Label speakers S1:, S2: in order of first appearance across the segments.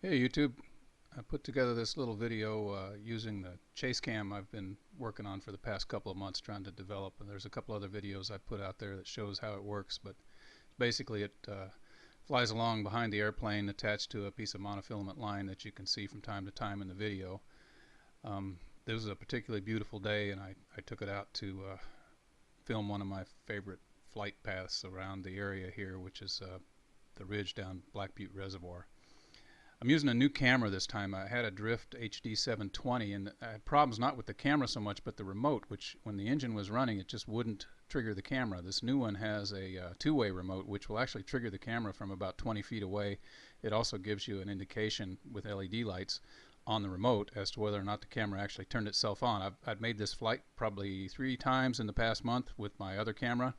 S1: Hey YouTube, I put together this little video using the chase cam I've been working on for the past couple of months trying to develop, and there's a couple other videos I put out there that shows how it works, but basically it flies along behind the airplane attached to a piece of monofilament line that you can see from time to time in the video. This was a particularly beautiful day, and I took it out to film one of my favorite flight paths around the area here, which is the ridge down Black Butte Reservoir. I'm using a new camera this time. I had a Drift HD 720, and I had problems not with the camera so much but the remote, which when the engine was running it just wouldn't trigger the camera. This new one has a two-way remote which will actually trigger the camera from about 20 feet away. It also gives you an indication with LED lights on the remote as to whether or not the camera actually turned itself on. I've made this flight probably 3 times in the past month with my other camera,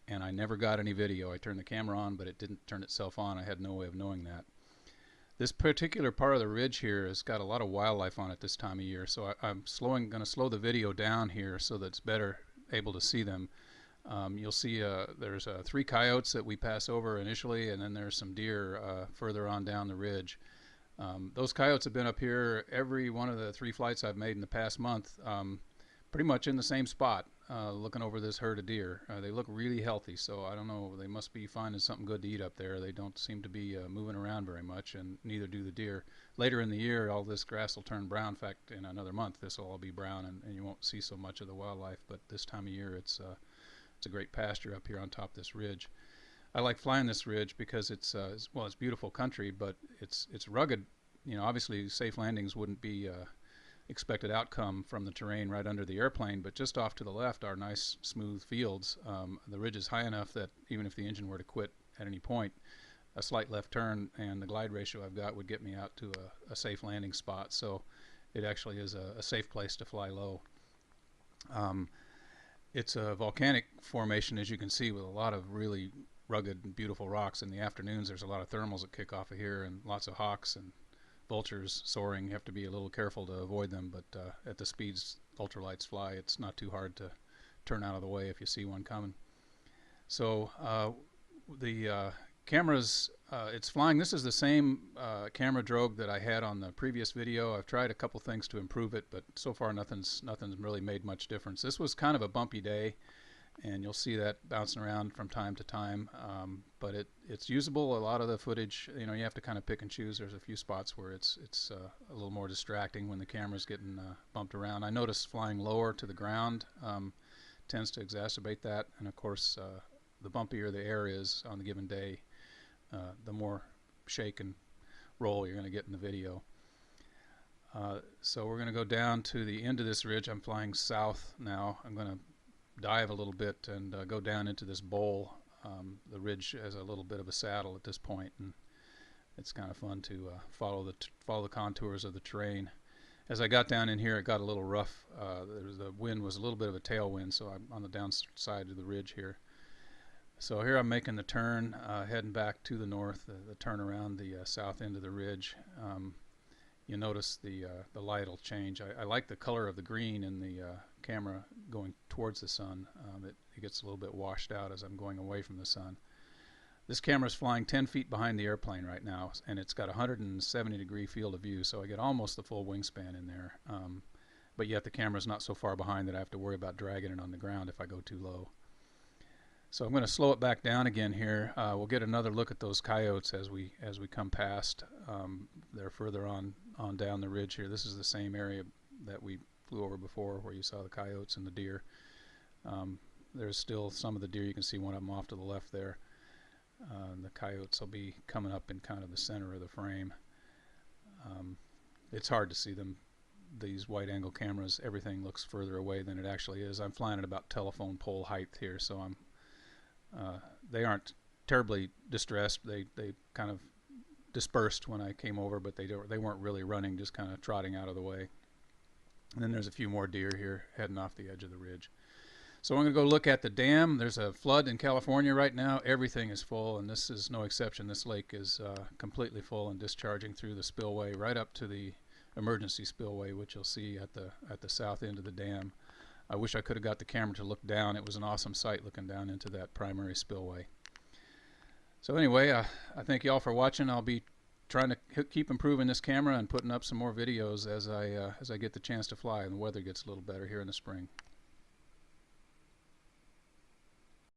S1: and I never got any video. I turned the camera on but it didn't turn itself on. I had no way of knowing that. This particular part of the ridge here has got a lot of wildlife on it this time of year, so I'm going to slow the video down here so that it's better able to see them. You'll see there's 3 coyotes that we pass over initially, and then there's some deer further on down the ridge. Those coyotes have been up here every one of the 3 flights I've made in the past month, pretty much in the same spot, looking over this herd of deer. They look really healthy, so I don't know, they must be finding something good to eat up there. They don't seem to be moving around very much, and neither do the deer. Later in the year all this grass will turn brown. In fact, in another month this will all be brown, and you won't see so much of the wildlife, but this time of year it's a great pasture up here on top of this ridge. I like flying this ridge because it's beautiful country, but it's rugged. You know, obviously safe landings wouldn't be expected outcome from the terrain right under the airplane, but just off to the left are nice smooth fields. The ridge is high enough that even if the engine were to quit at any point, a slight left turn and the glide ratio I've got would get me out to a safe landing spot, so it actually is a safe place to fly low. It's a volcanic formation, as you can see, with a lot of really rugged and beautiful rocks. In the afternoons there's a lot of thermals that kick off of here, and lots of hawks and vultures soaring. You have to be a little careful to avoid them, but at the speeds ultralights fly, it's not too hard to turn out of the way if you see one coming. So the cameras, it's flying. This is the same camera drogue that I had on the previous video. I've tried a couple things to improve it, but so far nothing's really made much difference. This was kind of a bumpy day, and you'll see that bouncing around from time to time, but it's usable. A lot of the footage, you know, you have to kind of pick and choose. There's a few spots where it's a little more distracting when the camera's getting bumped around. I notice flying lower to the ground tends to exacerbate that, and of course the bumpier the air is on the given day, the more shake and roll you're going to get in the video. So we're going to go down to the end of this ridge. I'm flying south now. I'm going to dive a little bit and go down into this bowl. The ridge has a little bit of a saddle at this point, and it's kind of fun to follow the contours of the terrain. As I got down in here, it got a little rough. The wind was a little bit of a tailwind, so I'm on the downside of the ridge here. So here I'm making the turn, heading back to the north, the turn around the south end of the ridge. You notice the light will change. I like the color of the green in the camera going towards the sun. It gets a little bit washed out as I'm going away from the sun. This camera is flying 10 feet behind the airplane right now, and it's got a 170-degree field of view, so I get almost the full wingspan in there. But yet the camera's not so far behind that I have to worry about dragging it on the ground if I go too low. So I'm going to slow it back down again here. We'll get another look at those coyotes as we come past. They're further on down the ridge here. This is the same area that we flew over before, where you saw the coyotes and the deer. There's still some of the deer. You can see one of them off to the left there. The coyotes will be coming up in kind of the center of the frame. It's hard to see them. These wide angle cameras, everything looks further away than it actually is. I'm flying at about telephone pole height here, so they aren't terribly distressed. They kind of dispersed when I came over, but they weren't really running, just kind of trotting out of the way. And then there's a few more deer here heading off the edge of the ridge. So I'm going to go look at the dam. There's a flood in California right now. Everything is full, and this is no exception. This lake is completely full and discharging through the spillway right up to the emergency spillway, which you'll see at the south end of the dam. I wish I could have got the camera to look down. It was an awesome sight looking down into that primary spillway. So anyway, I thank you all for watching. I'll be trying to keep improving this camera and putting up some more videos as I get the chance to fly and the weather gets a little better here in the spring.